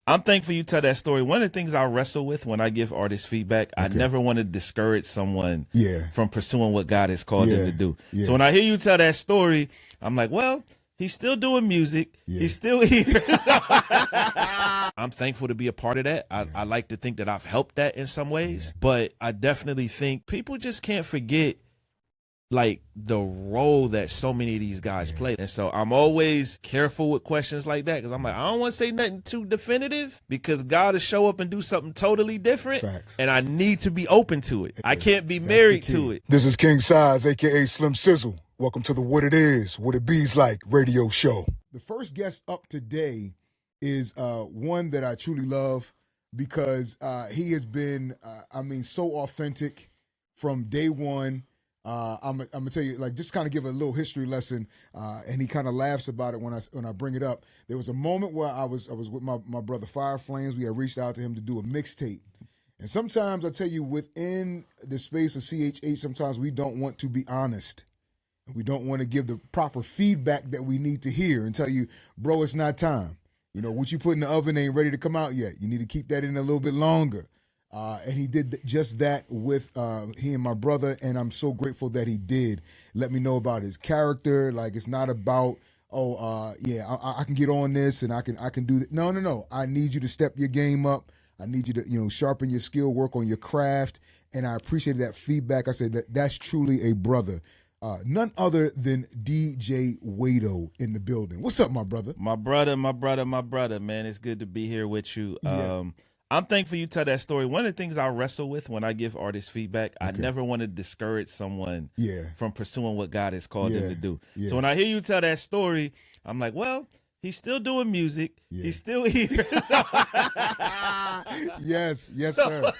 I'm thankful you tell that story. One of the things I wrestle with when I give artists feedback, I never want to discourage someone from pursuing what God has called them to do. So when I hear you tell that story, I'm like, well, he's still doing music. He's still here. I'm thankful to be a part of that. I like to think that I've helped that in some ways, but I definitely think people just can't forget like the role that so many of these guys play. And so I'm always careful with questions like that because I'm like, I don't want to say nothing too definitive because God will show up and do something totally different. Facts. And I need to be open to it. I can't be married to it. This is King Size, aka Slim Sizzle. Welcome to the What It Is, What It Be's Like radio show. The first guest up today is one that I truly love because he has been, so authentic from day one. I'm gonna tell you, like, just kind of give a little history lesson, and he kind of laughs about it when I bring it up. There was a moment where I was with my brother Fire Flames. We had reached out to him to do a mixtape, and sometimes I tell you, within the space of CHH, sometimes we don't want to be honest. We don't want to give the proper feedback that we need to hear and tell you, bro, it's not time. You know, what you put in the oven ain't ready to come out yet. You need to keep that in a little bit longer. And he did just that with he and my brother, and I'm so grateful that he did. Let me know about his character. Like, it's not about, I can get on this and I can do that. No. I need you to step your game up. I need you to, sharpen your skill, work on your craft. And I appreciated that feedback. I said that's truly a brother. None other than DJ Wado in the building. What's up, my brother? My brother, man. It's good to be here with you. I'm thankful you tell that story. One of the things I wrestle with when I give artists feedback, I never want to discourage someone from pursuing what God has called them to do. So when I hear you tell that story, I'm like, well, he's still doing music. He's still here. Yes, sir.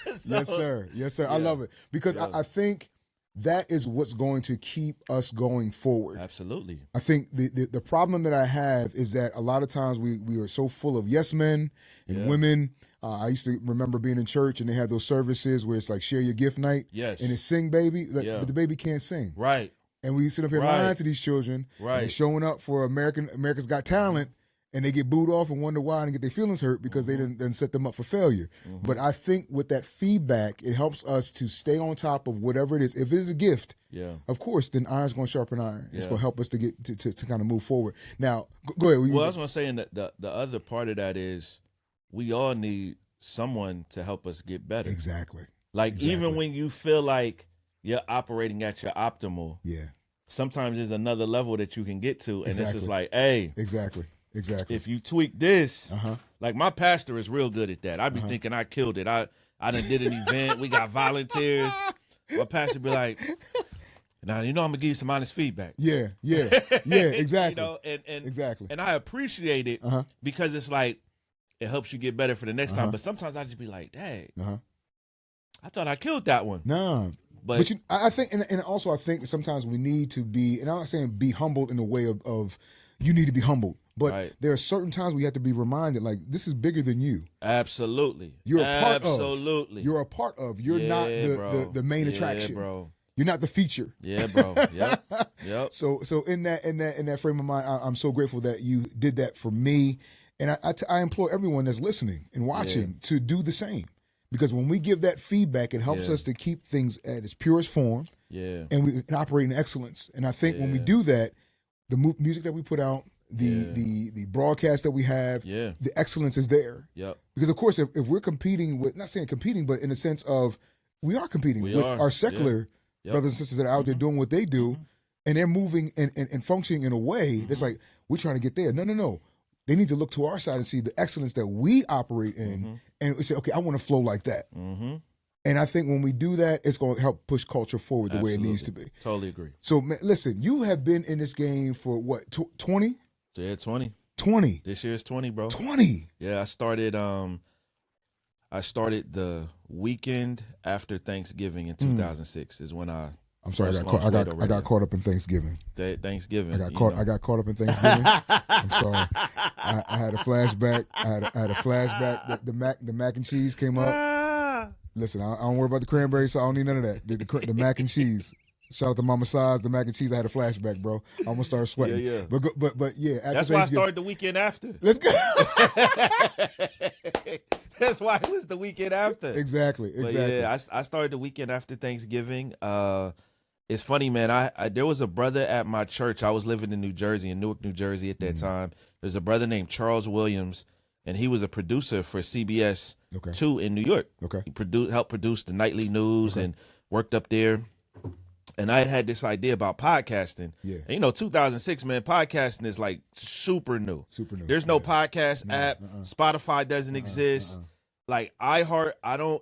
Yes, sir. I love it because I think that is what's going to keep us going forward. Absolutely. I think the problem that I have is that a lot of times we are so full of yes men and women. I used to remember being in church and they had those services where it's like share your gift night. Yes. And it's sing baby, but the baby can't sing. Right. And we sit up here lying to these children. Right. And showing up for America's Got Talent. And they get booed off and wonder why and get their feelings hurt because they didn't set them up for failure. But I think with that feedback, it helps us to stay on top of whatever it is. If it is a gift, of course, then iron's going to sharpen iron. It's going to help us to get to kind of move forward. Now, go ahead. Well, I was going to say, and the other part of that is we all need someone to help us get better. Exactly. Even when you feel like you're operating at your optimal, sometimes there's another level that you can get to. And it's just like, hey. Exactly. If you tweak this, like my pastor is real good at that. I be thinking I killed it. I done did an event. We got volunteers. My pastor be like, now, I'm going to give you some honest feedback. Yeah, exactly. Exactly. And I appreciate it because it's like, it helps you get better for the next time. But sometimes I just be like, dang, I thought I killed that one. No. But I think, and also I think sometimes we need to be, and I'm not saying be humbled in the way of you need to be humbled. But there are certain times we have to be reminded, like, this is bigger than you. Absolutely. You're a part of. Absolutely. You're a part of. You're not the main attraction. Bro. You're not the feature. Yeah, bro. Yep. So in that frame of mind, I'm so grateful that you did that for me. And I implore everyone that's listening and watching to do the same. Because when we give that feedback, it helps us to keep things at its purest form. Yeah. And we can operate in excellence. And I think when we do that, the music that we put out, the broadcast that we have, the excellence is there. Yep. Because of course, if we're competing with, not saying competing, but in the sense of we are competing with our secular brothers and sisters that are out there doing what they do, and they're moving and functioning in a way that's like, we're trying to get there. No. They need to look to our side and see the excellence that we operate in and say, okay, I want to flow like that. And I think when we do that, it's going to help push culture forward the way it needs to be. Totally agree. So, man, listen, you have been in this game for what, 20? Yeah, 20. 20. This year is 20, bro. 20. Yeah, I started the weekend after Thanksgiving in 2006 is when I'm sorry, I got caught up in Thanksgiving. Thanksgiving. I got caught up in Thanksgiving. I'm sorry. I had a flashback. I had a flashback. The mac and cheese came up. Listen, I don't worry about the cranberry sauce. I don't need none of that. The mac and cheese. Shout out to Mama Size, the mac and cheese. I had a flashback, bro. I almost started sweating. Yeah. But yeah. After That's why I started the weekend after. Let's go. That's why it was the weekend after. Exactly. But yeah, I started the weekend after Thanksgiving. It's funny, man. I there was a brother at my church. I was living in New Jersey, in Newark, New Jersey at that time. There's a brother named Charles Williams, and he was a producer for CBS 2 in New York. Okay. He helped produce the nightly news and worked up there. And I had this idea about podcasting. Yeah. And 2006, man, podcasting is like super new. Super new. There's no podcast app. Spotify doesn't exist. Like iHeart,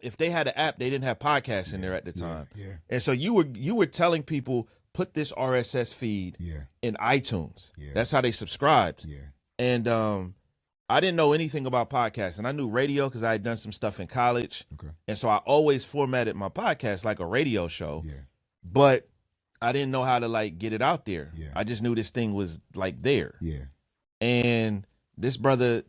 if they had an app, they didn't have podcasts in there at the time. Yeah. And so you were telling people, put this RSS feed in iTunes. Yeah. That's how they subscribed. Yeah. And I didn't know anything about podcasting. I knew radio because I had done some stuff in college. Okay. And so I always formatted my podcast like a radio show. Yeah. But I didn't know how to like get it out there. Yeah. I just knew this thing was like there. Yeah. And this brother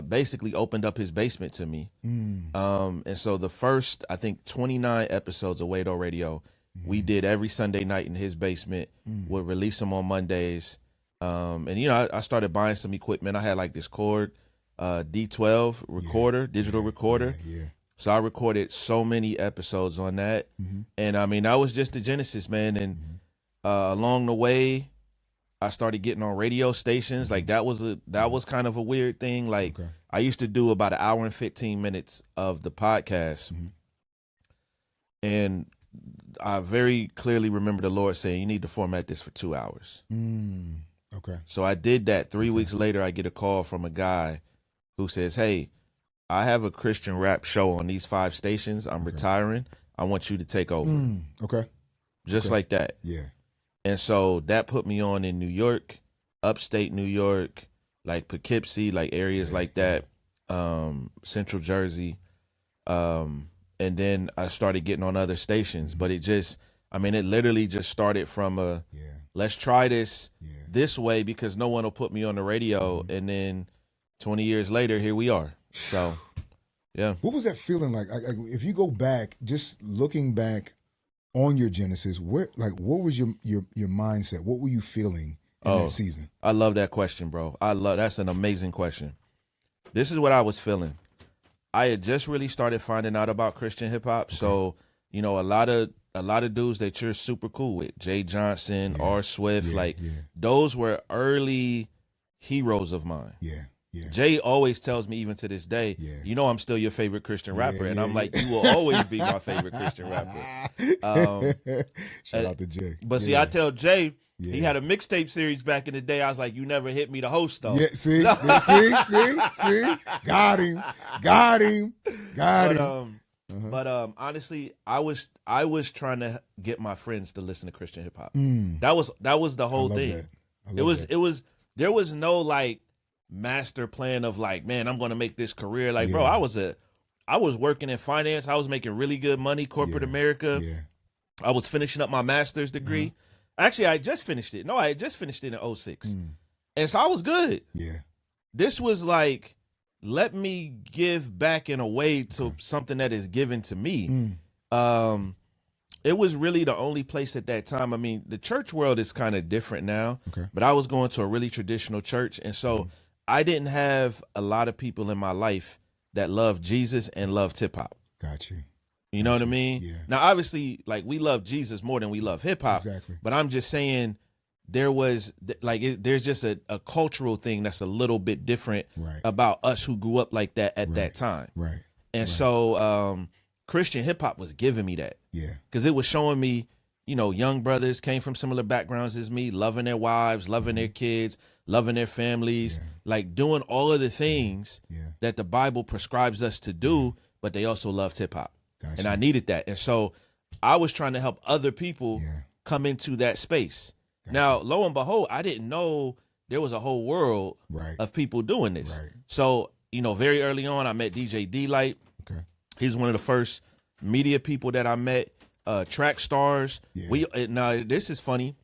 basically opened up his basement to me. And so the first, I think, 29 episodes of Wado Radio, we did every Sunday night in his basement. We'd release them on Mondays. And I started buying some equipment. I had like this Cord D12 recorder, digital recorder. Yeah. So I recorded so many episodes on that. And I mean, that was just the genesis, man. And along the way, I started getting on radio stations. Like that was kind of a weird thing. Like I used to do about 1 hour and 15 minutes of the podcast. And I very clearly remember the Lord saying, you need to format this for 2 hours. Okay. So I did that. 3 weeks later, I get a call from a guy who says, hey, I have a Christian rap show on these 5 stations. I'm retiring. I want you to take over. Okay. Just like that. Yeah. And so that put me on in New York, upstate New York, like Poughkeepsie, like areas like that, Central Jersey. And then I started getting on other stations. But it literally just started from let's try this way because no one will put me on the radio. And then 20 years later, here we are. So, yeah. What was that feeling like? If you go back, just looking back on your Genesis, what was your mindset? What were you feeling in that season? I love that question, bro. That's an amazing question. This is what I was feeling. I had just really started finding out about Christian hip hop. So, a lot of dudes that you're super cool with, Jay Johnson, R. Swift, those were early heroes of mine. Yeah. Jay always tells me, even to this day, I'm still your favorite Christian rapper. And I'm like, you will always be my favorite Christian rapper. Shout out to Jay. But see, I tell Jay, he had a mixtape series back in the day. I was like, you never hit me to host, though. Yeah, see? Got him. But honestly, I was trying to get my friends to listen to Christian hip hop. That was the whole thing. There was no like master plan of like, man, I'm going to make this career. Like, bro, I was working in finance. I was making really good money, corporate America. Yeah. I was finishing up my master's degree. Actually, I just finished it. No, I just finished it in 06. And so I was good. Yeah. This was like, let me give back in a way to something that is given to me. It was really the only place at that time. I mean, the church world is kind of different now, but I was going to a really traditional church. And so I didn't have a lot of people in my life that loved Jesus and loved hip hop. Got you. You know what I mean? Yeah. Now, obviously, like we love Jesus more than we love hip hop. Exactly. But I'm just saying there's just a cultural thing that's a little bit different about us who grew up like that at that time. Right. And so Christian hip hop was giving me that. Yeah. Because it was showing me, young brothers came from similar backgrounds as me, loving their wives, loving their kids, loving their families, like doing all of the things that the Bible prescribes us to do, but they also loved hip hop. Gotcha. And I needed that. And so I was trying to help other people come into that space. Gotcha. Now, lo and behold, I didn't know there was a whole world of people doing this. Right. So, very early on, I met DJ D-Light. Okay. He's one of the first media people that I met. Track stars. Yeah. Now, this is funny.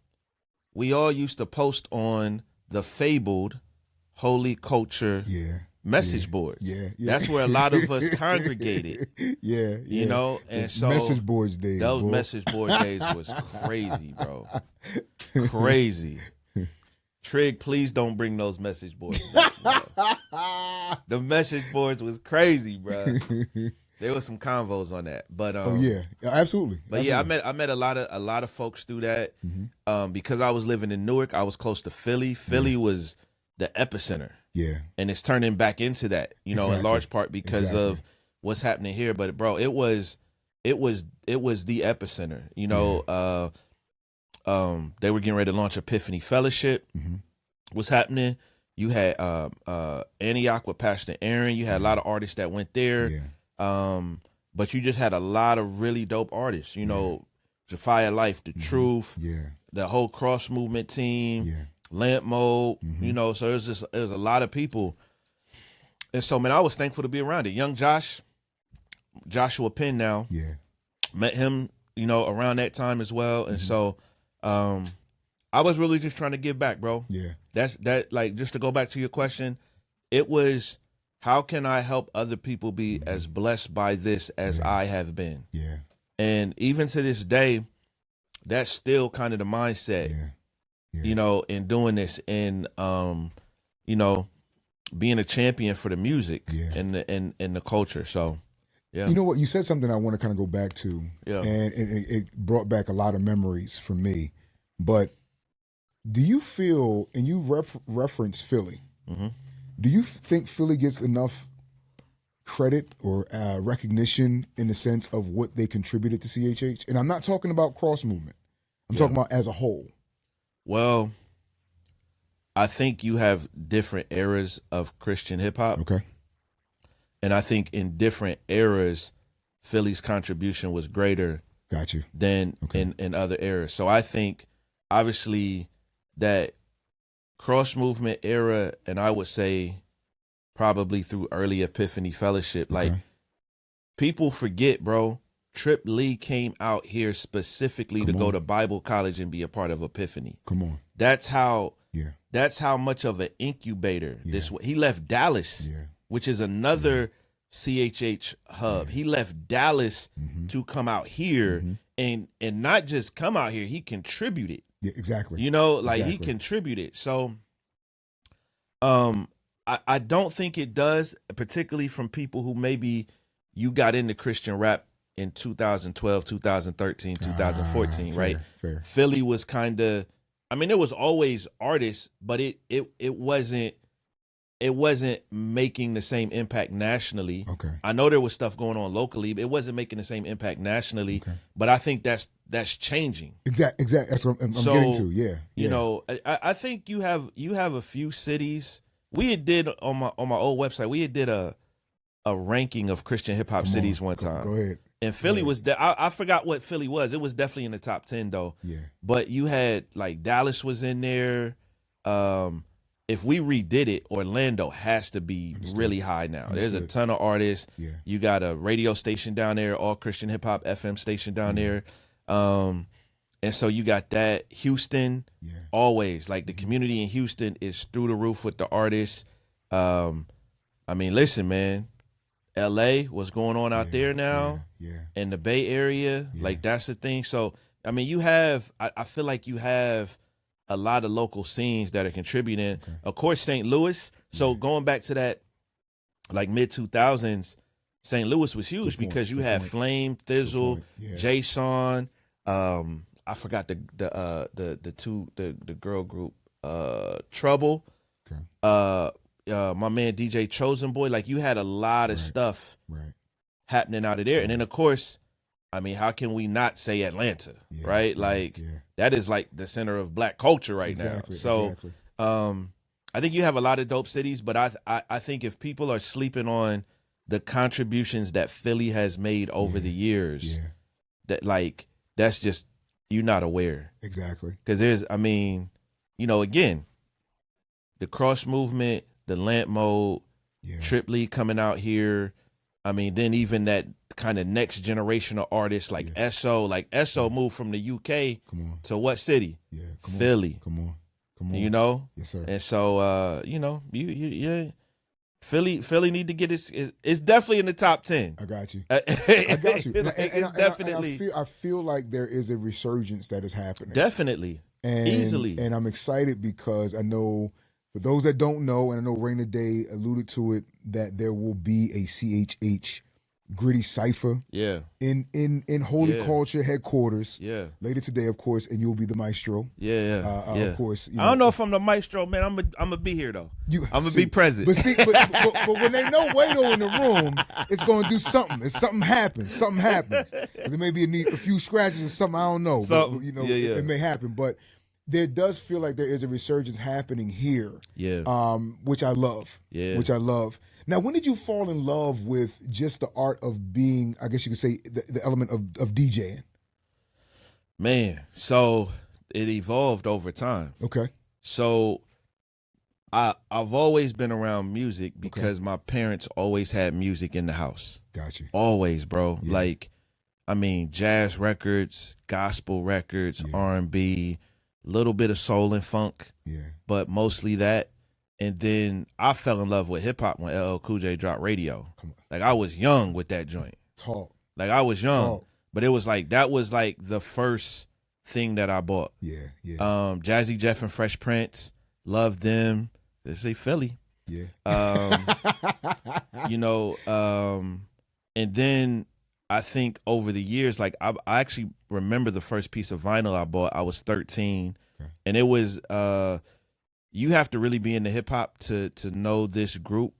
We all used to post on the fabled Holy Culture message boards. Yeah. That's where a lot of us congregated. Yeah. You know, and the so message boards days. those boy. message board days was crazy, bro. Crazy. Trig, please don't bring those message boards back, bro. The message boards was crazy, bro. There was some convos on that, but oh yeah, absolutely. But yeah, I met a lot of folks through that. Because I was living in Newark, I was close to Philly. Philly was the epicenter. Yeah, and it's turning back into that, you know, in large part because of what's happening here. But bro, it was the epicenter. You know, they were getting ready to launch Epiphany Fellowship. What's happening? You had Antioch with Pastor Aaron. You had a lot of artists that went there. But you just had a lot of really dope artists. You know, Jafia Life, The Truth, the whole Cross Movement team, Lamp Mode. You know, so it was a lot of people. And so, man, I was thankful to be around it. Young Joshua Penn now. Met him, you know, around that time as well. And so I was really just trying to give back, bro. That's like, just to go back to your question, it was, how can I help other people be as blessed by this as I have been? And even to this day, that's still kind of the mindset, you know, in doing this, and you know, being a champion for the music and the culture. So you know what, you said something I want to kind of go back to, and it brought back a lot of memories for me. But do you feel, and you reference Philly, do you think Philly gets enough credit or recognition in the sense of what they contributed to CHH? And I'm not talking about cross movement. I'm talking about as a whole. Well, I think you have different eras of Christian hip hop. Okay. And I think in different eras, Philly's contribution was greater than in other eras. So I think, obviously, that cross movement era, and I would say probably through early Epiphany Fellowship, like, people forget, bro, Trip Lee came out here specifically to go to Bible college and be a part of Epiphany. Come on. That's how much of an incubator this was. He left Dallas, which is another CHH hub. He left Dallas to come out here and not just come out here, he contributed. Yeah, exactly. You know, like he contributed. So I don't think it does, particularly from people who maybe you got into Christian rap in 2012, 2013, 2014, right? Fair. Philly was kind of, I mean, there was always artists, but it wasn't making the same impact nationally. Okay. I know there was stuff going on locally, but it wasn't making the same impact nationally. Okay. But I think that's changing. Exactly. That's what I'm getting to. Yeah. You know, I think you have a few cities. We had did on my old website, we had did a ranking of Christian hip hop cities one time. Go ahead. And Philly was, I forgot what Philly was. It was definitely in the top 10 though. Yeah. But you had, like, Dallas was in there. If we redid it, Orlando has to be really high now. There's a ton of artists. Yeah. You got a radio station down there, all Christian hip hop FM station down there. And so you got that. Houston, always, like, the community in Houston is through the roof with the artists. I mean, listen, man, LA, what's going on out there now? In the Bay Area, like, that's the thing. So, I mean, you have, I feel like you have a lot of local scenes that are contributing. Okay. Of course, St. Louis. So going back to that, like, mid-2000s, St. Louis was huge because you had Flame, Thizzle, Jason. I forgot the girl group, Trouble. Okay. My man DJ Chosen Boy. Like, you had a lot of stuff happening out of there. And then, of course, I mean, how can we not say Atlanta, right? Like, that is like the center of Black culture right now. So I think you have a lot of dope cities, but I think if people are sleeping on the contributions that Philly has made over the years, that, like, that's just, you're not aware. Exactly. Because there's, I mean, you know, again, the cross movement, the Lamp Mode, Trip Lee coming out here. I mean, then even that kind of next generation of artists like SO. Like, SO moved from the UK to what city? Philly. Come on. You know? Yes, sir. And so, you know, Philly need to get it's definitely in the top 10. I got you. I got you. Definitely. I feel like there is a resurgence that is happening. Definitely. Easily. And I'm excited because I know, for those that don't know, and I know Raina Day alluded to it, that there will be a CHH Gritty Cypher in Holy Culture headquarters later today, of course, and you'll be the maestro. Of course. I don't know if I'm the maestro, man. I'm gonna be here though. I'm gonna be present. But when they know Wado in the room, it's gonna do something. If something happens. 'Cause it may be a few scratches or something. I don't know. But, it may happen. But there does feel like there is a resurgence happening here. Which I love. Which I love. Now, when did you fall in love with just the art of being, I guess you could say, the element of DJing? Man, so it evolved over time. Okay. So I've always been around music because my parents always had music in the house. Got you. Always, bro. Yeah. Like, I mean, jazz records, gospel records, R&B, little bit of soul and funk, but mostly that. And then I fell in love with hip hop when LL Cool J dropped Radio. Like, I was young with that joint. Like, I was young, but it was like, that was like the first thing that I bought. Jazzy Jeff and Fresh Prince, loved them. They say Philly. And then I think over the years, like I actually remember the first piece of vinyl I bought. I was 13, and it was you have to really be into hip hop to know this group.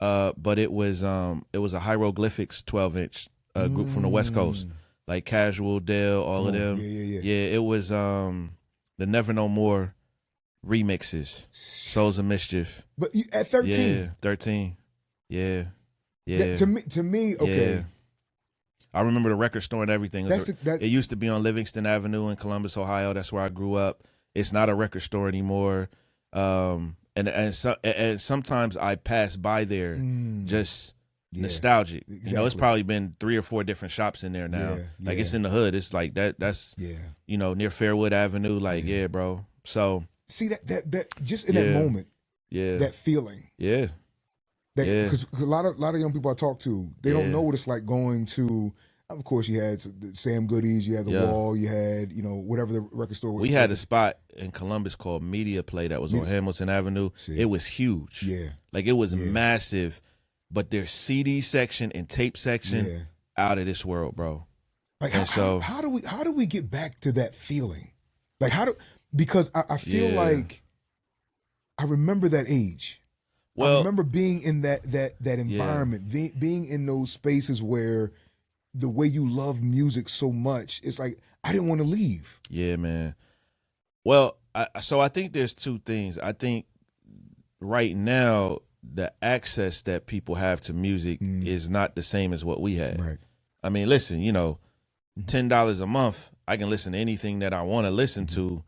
But it was a Hieroglyphics 12-inch group from the West Coast, like Casual, Dale, all of them. It was the Never No More remixes, Souls of Mischief. But at 13, 13, to me, okay. Yeah. I remember the record store and everything. It used to be on Livingston Avenue in Columbus, Ohio. That's where I grew up. It's not a record store anymore. And sometimes I pass by there just nostalgic. Exactly. You know, it's probably been 3 or 4 different shops in there now. Like it's in the hood. It's like that's near Fairwood Avenue. Like bro. So see that just in that moment, that feeling, because a lot of young people I talk to, they don't know what it's like going to. Of course, you had Sam Goody's, you had the Wall, you had whatever the record store was. We had a spot in Columbus called Media Play that was on Hamilton Avenue. It was huge. Like it was massive, but their CD section and tape section out of this world, bro. Like how do we get back to that feeling? Like because I feel like I remember that age. Well, I remember being in that environment, being in those spaces where the way you love music so much, it's like I didn't want to leave. Yeah, man. Well, so I think there's 2 things. I think right now the access that people have to music is not the same as what we had. Right. I mean, listen, $10 a month, I can listen to anything that I want to listen to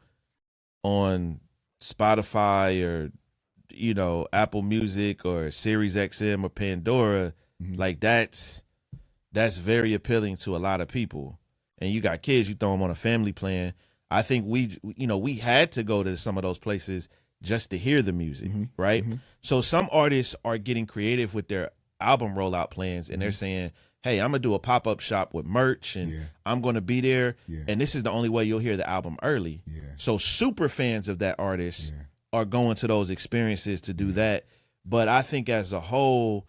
on Spotify or Apple Music or SiriusXM or Pandora. Like that's very appealing to a lot of people. And you got kids, you throw them on a family plan. I think we had to go to some of those places just to hear the music, right? So some artists are getting creative with their album rollout plans, and they're saying, hey, I'm going to do a pop-up shop with merch, and I'm going to be there, and this is the only way you'll hear the album early. So super fans of that artist are going to those experiences to do that. But I think as a whole,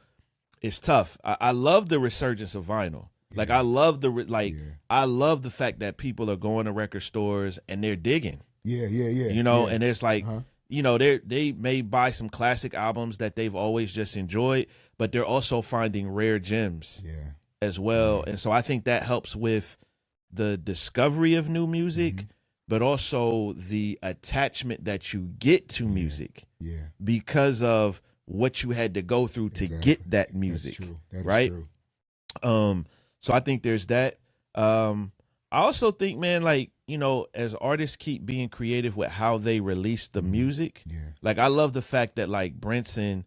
it's tough. I love the resurgence of vinyl. Like I love I love the fact that people are going to record stores and they're digging. And it's like, they may buy some classic albums that they've always just enjoyed, but they're also finding rare gems as well. And so I think that helps with the discovery of new music, but also the attachment that you get to music because of what you had to go through to get that music. That's true. That is right? True. So I think there's that. I also think, man, like, as artists keep being creative with how they release the music, like I love the fact that like Brinson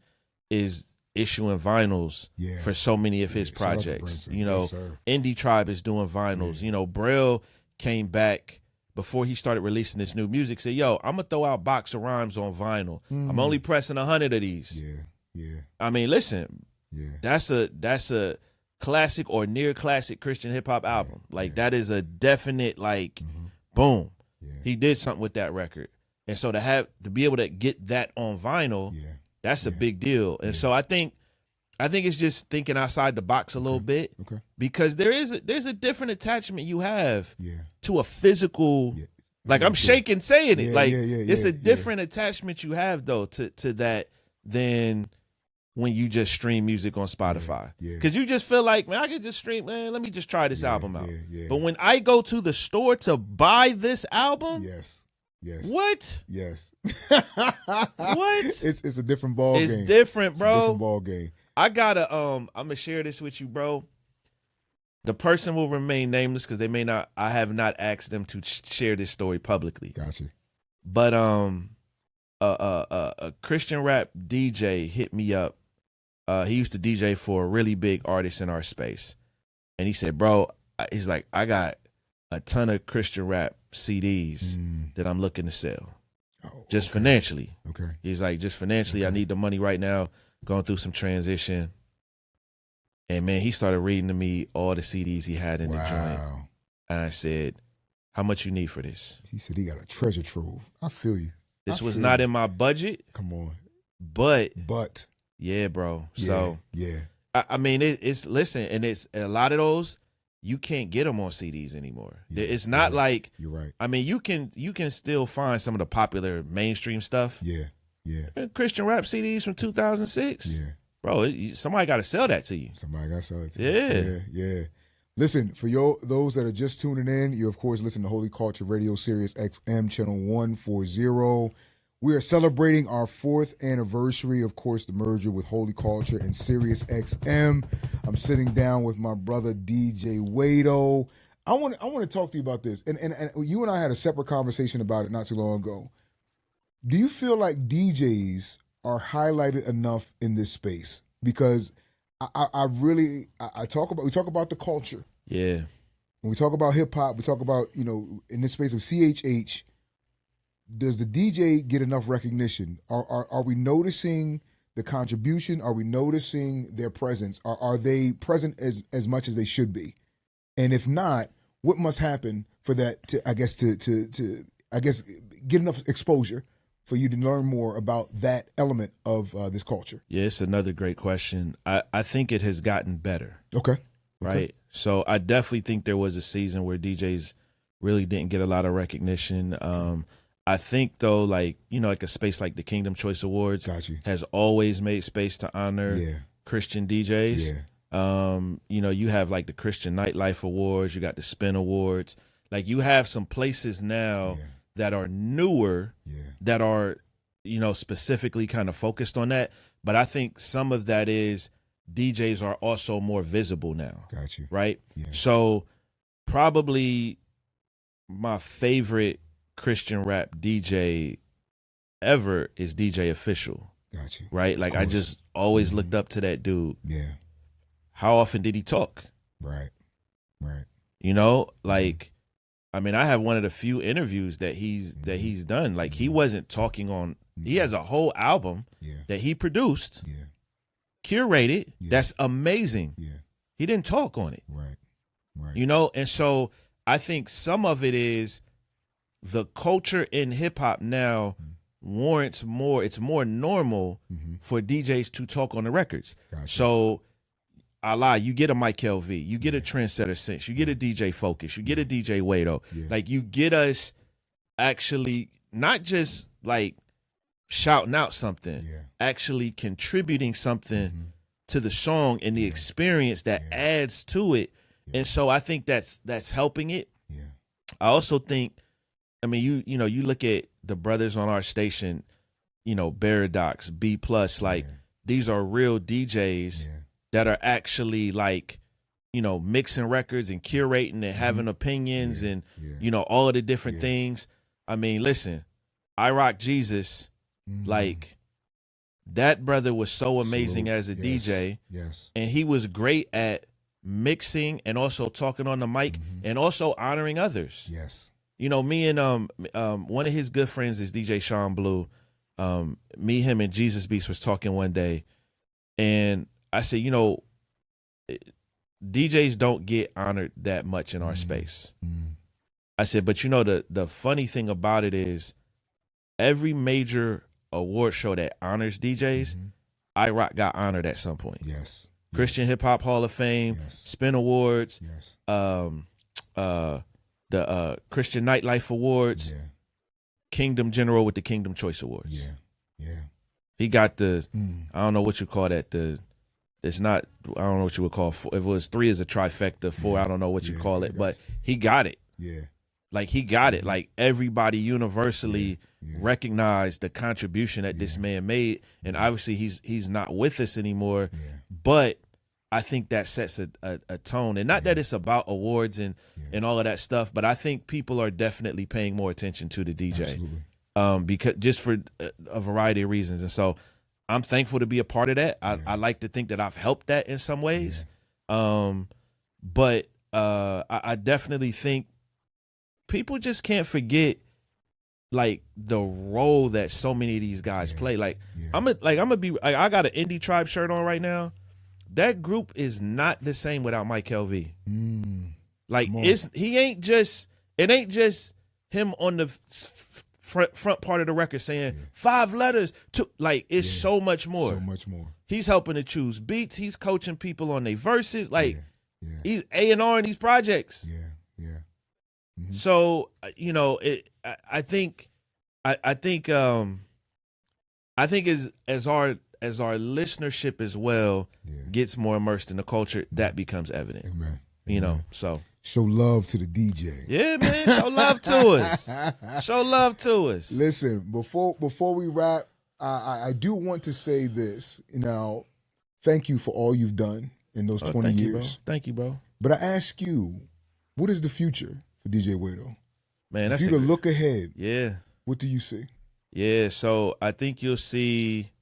is issuing vinyls for so many of his projects. Indie Tribe is doing vinyls. Braille came back before he started releasing this new music, said, yo, I'm going to throw out Box of Rhymes on vinyl. I'm only pressing 100 of these. Yeah. I mean, listen, Yeah. that's a classic or near classic Christian hip hop album. Like that is a definite like boom. Yeah. He did something with that record. And so to be able to get that on vinyl, that's a big deal. And so I think it's just thinking outside the box a little bit. Okay. Because there's a different attachment you have Yeah. to a physical like I'm shaking saying it. Like it's a different attachment you have though to that than when you just stream music on Spotify. Because you just feel like, man, I could just stream, man, let me just try this album out. But when I go to the store to buy this album, Yes. What? Yes. What? It's a different ball game. It's different, bro. It's a different ball game. I gotta I'm gonna share this with you, bro. The person will remain nameless because I have not asked them to share this story publicly. Gotcha. But a Christian rap DJ hit me up. He used to DJ for a really big artist in our space. And he said, bro, he's like, I got a ton of Christian rap CDs that I'm looking to sell. Just financially. Okay. He's like, just financially, I need the money right now, going through some transition. And man, he started reading to me all the CDs he had in the joint. And I said, how much you need for this? He said he got a treasure trove. I feel you. This was not in my budget. Come on. But yeah, bro. Yeah, so yeah. I mean, it's listen, and it's a lot of those you can't get them on CDs anymore. Yeah, it's not like you're right. I mean, you can still find some of the popular mainstream stuff. Yeah. Christian rap CDs from 2006. Yeah. Bro, somebody got to sell that to you. Somebody got to sell it to you. Yeah. Listen, for those that are just tuning in, you of course listen to Holy Culture Radio, SiriusXM Channel 140. We are celebrating our 4th anniversary, of course, the merger with Holy Culture and SiriusXM. I'm sitting down with my brother DJ Wado. I want to talk to you about this, and you and I had a separate conversation about it not too long ago. Do you feel like DJs are highlighted enough in this space? Because we talk about the culture. Yeah. When we talk about hip hop, we talk about, in this space of CHH, does the DJ get enough recognition? Are we noticing the contribution? Are we noticing their presence? Are they present as much as they should be? And if not, what must happen for that to get enough exposure for you to learn more about that element of this culture? Yeah, it's another great question. I think it has gotten better. Okay. Right? So I definitely think there was a season where DJs really didn't get a lot of recognition. I think, though, like a space like the Kingdom Choice Awards has always made space to honor Christian DJs. Yeah. You have like the Christian Nightlife Awards. You got the Spin Awards. Like you have some places now that are newer that are, specifically kind of focused on that. But I think some of that is DJs are also more visible now. Got you. Right? Yeah. So probably my favorite Christian rap DJ ever is DJ Official. Got you. Right? Like I just always looked up to that dude. Yeah. How often did he talk? Right. Like I mean, I have one of the few interviews that he's done. Like he wasn't talking on. He has a whole album that he produced, curated. That's amazing. Yeah, he didn't talk on it. Right. And so I think some of it is the culture in hip hop now warrants more. It's more normal for DJs to talk on the records. Gotcha. So. You get a Mike LV, you get a Trendsetter Sense, you get a DJ Focus, you get a DJ Wado. Like you get us actually not just like shouting out something, actually contributing something to the song and the experience that adds to it. And so I think that's helping it. Yeah. I also think, I mean, you look at the brothers on our station, Baradox, B+, like these are real DJs that are actually like, mixing records and curating and having opinions and, all of the different things. I mean, listen, I Rock Jesus, like that brother was so amazing as a DJ. Yes. And he was great at mixing and also talking on the mic and also honoring others. Yes. Me and one of his good friends is DJ Sean Blue. Me, him, and Jesus Beast was talking one day. And I said, DJs don't get honored that much in our space. I said, but the funny thing about it is every major award show that honors DJs, iRock got honored at some point. Yes. Christian Hip Hop Hall of Fame, Spin Awards, the Christian Nightlife Awards, Kingdom General with the Kingdom Choice Awards. Yeah. He got the, I don't know what you call that. It's not, I don't know what you would call, if it was 3 is a trifecta, 4, I don't know what you call it, but he got it. Yeah. Like he got it. Like everybody universally recognized the contribution that this man made. And obviously he's not with us anymore. But I think that sets a tone. And not that it's about awards and all of that stuff, but I think people are definitely paying more attention to the DJ. Absolutely. Because just for a variety of reasons. And so I'm thankful to be a part of that. I like to think that I've helped that in some ways. But I definitely think people just can't forget like the role that so many of these guys play. Like I got an Indie Tribe shirt on right now. That group is not the same without Mike LV. Like it ain't just him on the front part of the record saying 5 letters to, like, it's so much more. So much more. He's helping to choose beats. He's coaching people on their verses. Like he's A&R in these projects. So I think as our listenership as well gets more immersed in the culture, that becomes evident. Amen. So show love to the DJ. Yeah, man. Show love to us. Show love to us. Listen, before we wrap, I do want to say this. Now, thank you for all you've done in those 20 years. Thank you, bro. But I ask you, what is the future for DJ Weirdo? Man, if you could look ahead, what do you see? Yeah, so I think you'll see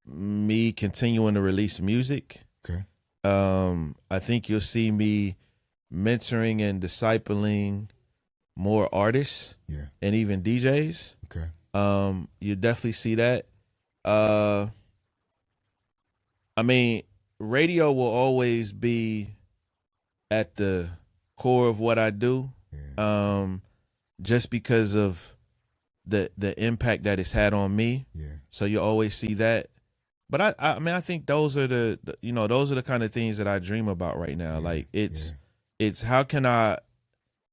me continuing to release music. Okay. I think you'll see me mentoring and discipling more artists and even DJs. Okay. You definitely see that. I mean, radio will always be at the core of what I do. Just because of the impact that it's had on me. So you always see that. But I mean, I think those are those are the kind of things that I dream about right now. Like it's how can I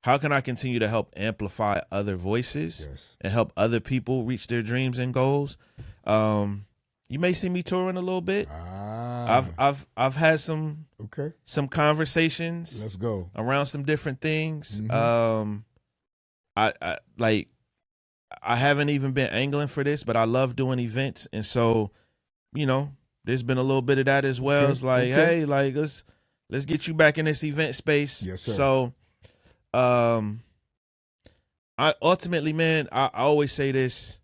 continue to help amplify other voices and help other people reach their dreams and goals. You may see me touring a little bit. I've had some conversations. Let's go around some different things. I haven't even been angling for this, but I love doing events, and so there's been a little bit of that as well. It's like, hey, like let's get you back in this event space. Yes, sir. So, I ultimately, man, I always say this: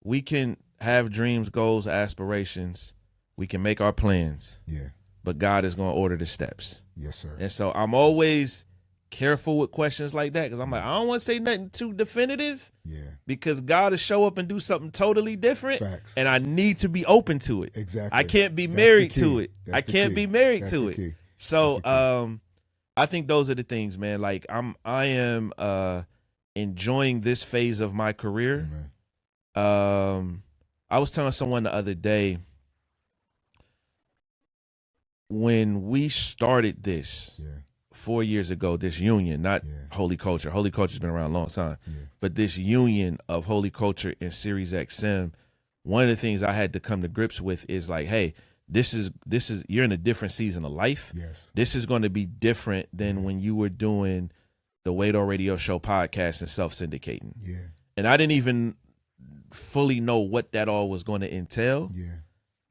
we can have dreams, goals, aspirations. We can make our plans. But God is going to order the steps. Yes, sir. And so I'm always careful with questions like that because I'm like, I don't want to say nothing too definitive. Because God will show up and do something totally different. Facts. And I need to be open to it. Exactly. I can't be married to it. I can't be married to it. So I think those are the things, man. Like I am enjoying this phase of my career. I was telling someone the other day, when we started this 4 years ago, this union, not Holy Culture. Holy Culture's been around a long time. But this union of Holy Culture and SiriusXM, one of the things I had to come to grips with is like, hey, this is you're in a different season of life. This is going to be different than when you were doing the Wado Radio Show podcast and self-syndicating. And I didn't even fully know what that all was going to entail.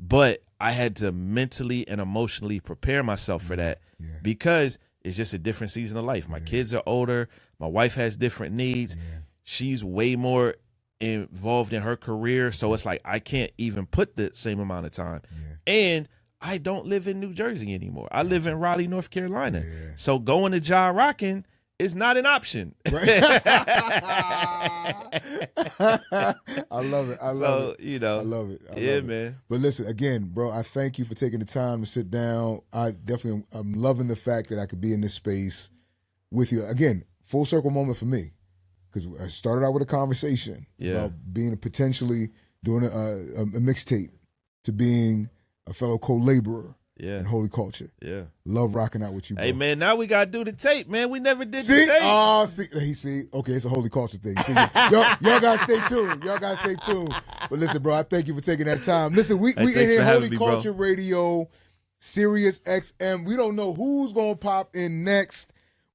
But I had to mentally and emotionally prepare myself for that because it's just a different season of life. My kids are older. My wife has different needs. She's way more involved in her career. So it's like I can't even put the same amount of time. And I don't live in New Jersey anymore. I live in Raleigh, North Carolina. So going to Ja Rockin' is not an option. Right? I love it. I love it. You know, I love it. I yeah, love it. man. But listen, again, bro, I thank you for taking the time to sit down. I'm loving the fact that I could be in this space with you. Again, full circle moment for me, because I started out with a conversation about being potentially doing a mixtape to being a fellow co-laborer in holy culture. Yeah. Love rocking out with you, bro. Hey, man, now we got to do the tape, man. We never did the See? tape. Oh, see. Okay, it's a holy culture thing. See, y'all got to stay tuned. Y'all got to stay tuned. But listen, bro, I thank you for taking that time. Listen, we in here, Holy Culture Radio, SiriusXM. We don't know who's going to pop in next.